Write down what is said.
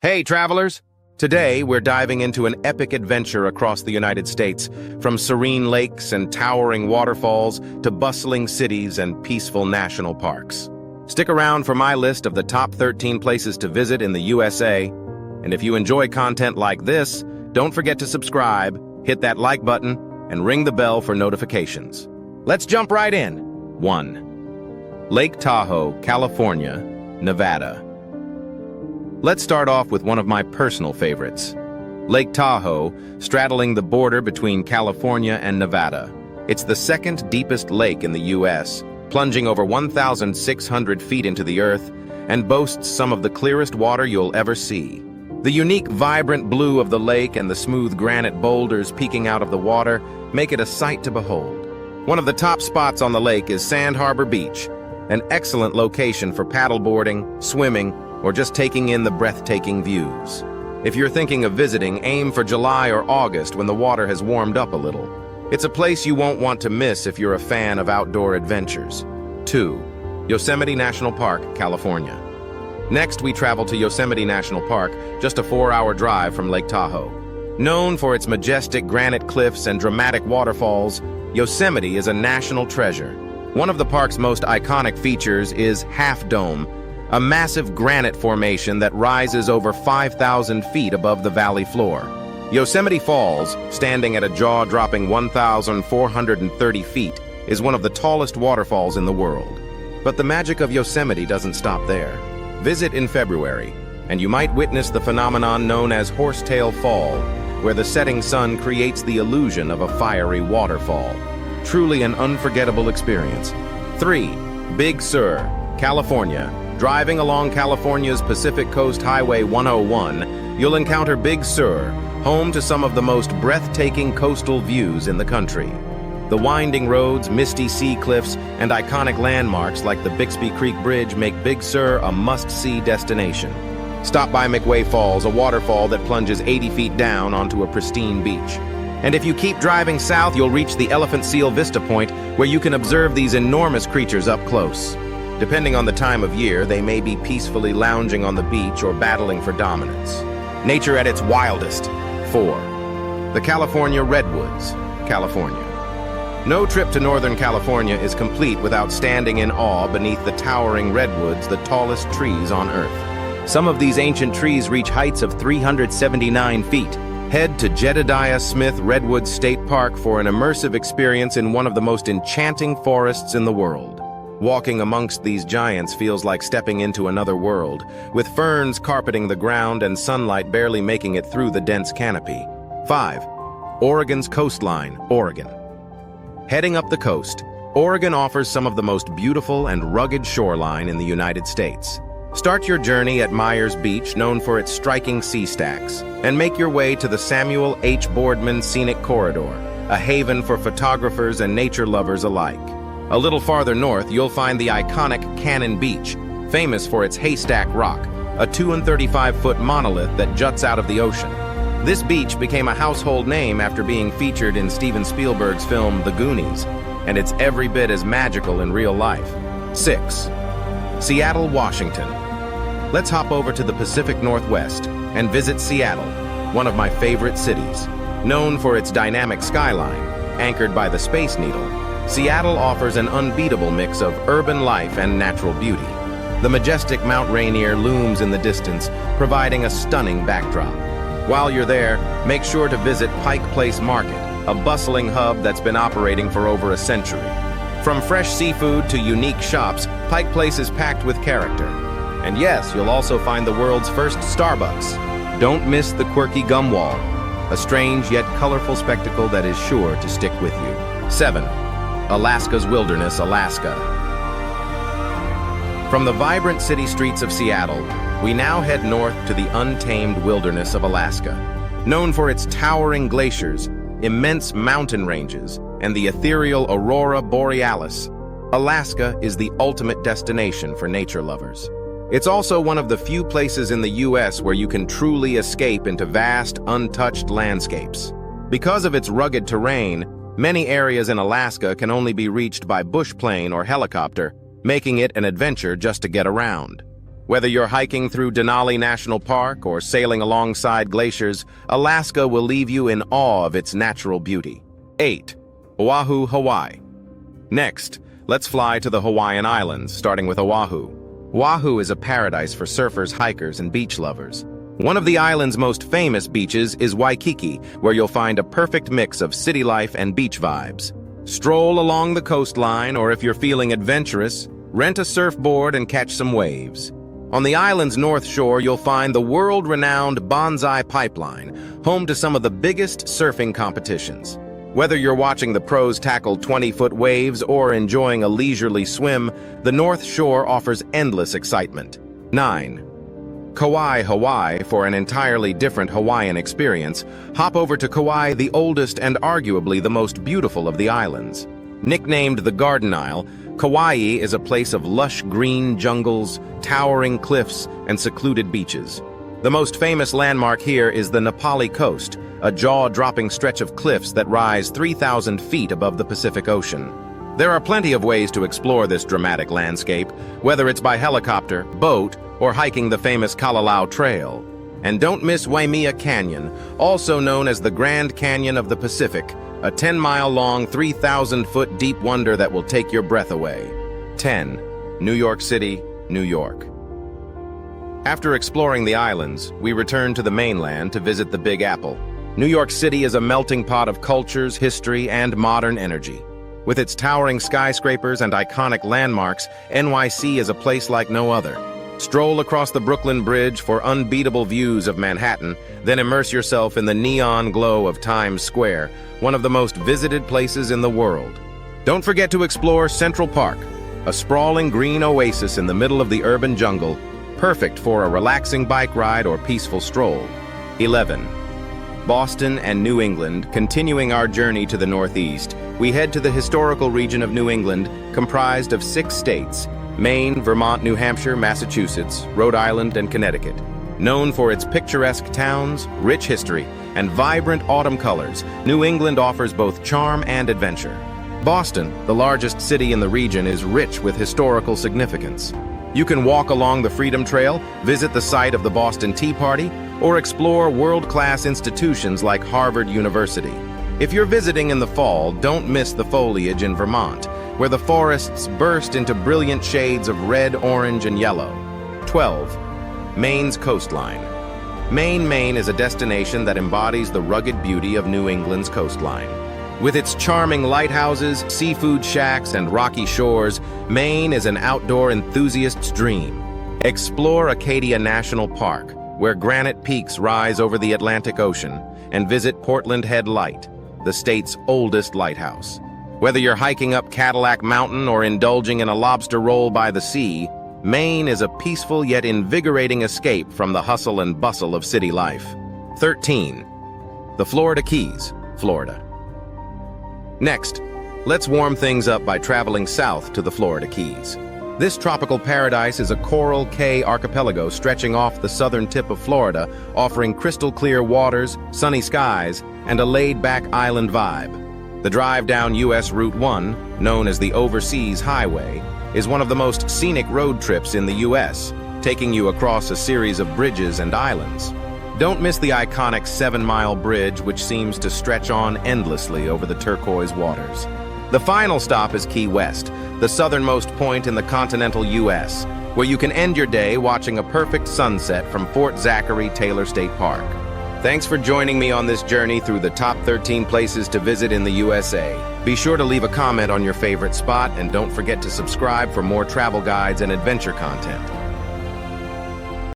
Hey, travelers! Today, we're diving into an epic adventure across the United States, from serene lakes and towering waterfalls to bustling cities and peaceful national parks. Stick around for my list of the top 13 places to visit in the USA. And if you enjoy content like this, don't forget to subscribe, hit that like button, and ring the bell for notifications. Let's jump right in. 1. Lake Tahoe, California, Nevada. Let's start off with one of my personal favorites. Lake Tahoe, straddling the border between California and Nevada. It's the second deepest lake in the U.S., plunging over 1,600 feet into the earth, and boasts some of the clearest water you'll ever see. The unique, vibrant blue of the lake and the smooth granite boulders peeking out of the water make it a sight to behold. One of the top spots on the lake is Sand Harbor Beach, an excellent location for paddleboarding, swimming, or just taking in the breathtaking views. If you're thinking of visiting, aim for July or August when the water has warmed up a little. It's a place you won't want to miss if you're a fan of outdoor adventures. 2. Yosemite National Park, California. Next, we travel to Yosemite National Park, just a 4-hour drive from Lake Tahoe. Known for its majestic granite cliffs and dramatic waterfalls, Yosemite is a national treasure. One of the park's most iconic features is Half Dome, a massive granite formation that rises over 5,000 feet above the valley floor. Yosemite Falls, standing at a jaw-dropping 1,430 feet, is one of the tallest waterfalls in the world. But the magic of Yosemite doesn't stop there. Visit in February, and you might witness the phenomenon known as Horsetail Fall, where the setting sun creates the illusion of a fiery waterfall. Truly an unforgettable experience. 3. Big Sur, California. Driving along California's Pacific Coast Highway 101, you'll encounter Big Sur, home to some of the most breathtaking coastal views in the country. The winding roads, misty sea cliffs, and iconic landmarks like the Bixby Creek Bridge make Big Sur a must-see destination. Stop by McWay Falls, a waterfall that plunges 80 feet down onto a pristine beach. And if you keep driving south, you'll reach the Elephant Seal Vista Point, where you can observe these enormous creatures up close. Depending on the time of year, they may be peacefully lounging on the beach or battling for dominance. Nature at its wildest. 4. The California Redwoods, California. No trip to Northern California is complete without standing in awe beneath the towering redwoods, the tallest trees on Earth. Some of these ancient trees reach heights of 379 feet. Head to Jedediah Smith Redwood State Park for an immersive experience in one of the most enchanting forests in the world. Walking amongst these giants feels like stepping into another world, with ferns carpeting the ground and sunlight barely making it through the dense canopy. 5. Oregon's coastline, Oregon. Heading up the coast, Oregon offers some of the most beautiful and rugged shoreline in the United States. Start your journey at Myers Beach, known for its striking sea stacks, and make your way to the Samuel H. Boardman Scenic Corridor, a haven for photographers and nature lovers alike. A little farther north, you'll find the iconic Cannon Beach, famous for its haystack rock, a 235-foot monolith that juts out of the ocean. This beach became a household name after being featured in Steven Spielberg's film The Goonies, and it's every bit as magical in real life. 6. Seattle, Washington. Let's hop over to the Pacific Northwest and visit Seattle, one of my favorite cities. Known for its dynamic skyline, anchored by the Space Needle, Seattle offers an unbeatable mix of urban life and natural beauty. The majestic Mount Rainier looms in the distance, providing a stunning backdrop. While you're there, make sure to visit Pike Place Market, a bustling hub that's been operating for over a century. From fresh seafood to unique shops, Pike Place is packed with character. And yes, you'll also find the world's first Starbucks. Don't miss the quirky gum wall, a strange yet colorful spectacle that is sure to stick with you. 7. Alaska's Wilderness, Alaska. From the vibrant city streets of Seattle, we now head north to the untamed wilderness of Alaska. Known for its towering glaciers, immense mountain ranges, and the ethereal aurora borealis, Alaska is the ultimate destination for nature lovers. It's also one of the few places in the U.S. where you can truly escape into vast, untouched landscapes. Because of its rugged terrain, many areas in Alaska can only be reached by bush plane or helicopter, making it an adventure just to get around. Whether you're hiking through Denali National Park or sailing alongside glaciers, Alaska will leave you in awe of its natural beauty. 8. Oahu, Hawaii. Next, let's fly to the Hawaiian Islands, starting with Oahu. Oahu is a paradise for surfers, hikers, and beach lovers. One of the island's most famous beaches is Waikiki, where you'll find a perfect mix of city life and beach vibes. Stroll along the coastline, or if you're feeling adventurous, rent a surfboard and catch some waves. On the island's north shore, you'll find the world-renowned Bonsai Pipeline, home to some of the biggest surfing competitions. Whether you're watching the pros tackle 20-foot waves or enjoying a leisurely swim, the North Shore offers endless excitement. 9. Kauai, Hawaii. For an entirely different Hawaiian experience, hop over to Kauai, the oldest and arguably the most beautiful of the islands. Nicknamed the Garden Isle, Kauai is a place of lush green jungles, towering cliffs, and secluded beaches. The most famous landmark here is the Napali Coast, a jaw-dropping stretch of cliffs that rise 3,000 feet above the Pacific Ocean. There are plenty of ways to explore this dramatic landscape, whether it's by helicopter, boat, or hiking the famous Kalalau Trail. And don't miss Waimea Canyon, also known as the Grand Canyon of the Pacific, a 10-mile-long, 3,000-foot deep wonder that will take your breath away. 10. New York City, New York. After exploring the islands, we return to the mainland to visit the Big Apple. New York City is a melting pot of cultures, history, and modern energy. With its towering skyscrapers and iconic landmarks, NYC is a place like no other. Stroll across the Brooklyn Bridge for unbeatable views of Manhattan, then immerse yourself in the neon glow of Times Square, one of the most visited places in the world. Don't forget to explore Central Park, a sprawling green oasis in the middle of the urban jungle, perfect for a relaxing bike ride or peaceful stroll. 11. Boston and New England. Continuing our journey to the northeast, we head to the historical region of New England, comprised of 6 states: Maine, Vermont, New Hampshire, Massachusetts, Rhode Island, and Connecticut. Known for its picturesque towns, rich history, and vibrant autumn colors, New England offers both charm and adventure. Boston, the largest city in the region, is rich with historical significance. You can walk along the Freedom Trail, visit the site of the Boston Tea Party, or explore world-class institutions like Harvard University. If you're visiting in the fall, don't miss the foliage in Vermont, where the forests burst into brilliant shades of red, orange, and yellow. 12. Maine's coastline. Maine is a destination that embodies the rugged beauty of New England's coastline. With its charming lighthouses, seafood shacks, and rocky shores, Maine is an outdoor enthusiast's dream. Explore Acadia National Park, where granite peaks rise over the Atlantic Ocean, and visit Portland Head Light, the state's oldest lighthouse. Whether you're hiking up Cadillac Mountain or indulging in a lobster roll by the sea, Maine is a peaceful yet invigorating escape from the hustle and bustle of city life. 13. The Florida Keys, Florida. Next, let's warm things up by traveling south to the Florida Keys. This tropical paradise is a coral cay archipelago stretching off the southern tip of Florida, offering crystal-clear waters, sunny skies, and a laid-back island vibe. The drive down U.S. Route 1, known as the Overseas Highway, is one of the most scenic road trips in the U.S., taking you across a series of bridges and islands. Don't miss the iconic 7-mile bridge, which seems to stretch on endlessly over the turquoise waters. The final stop is Key West, the southernmost point in the continental U.S., where you can end your day watching a perfect sunset from Fort Zachary Taylor State Park. Thanks for joining me on this journey through the top 13 places to visit in the USA. Be sure to leave a comment on your favorite spot, and don't forget to subscribe for more travel guides and adventure content.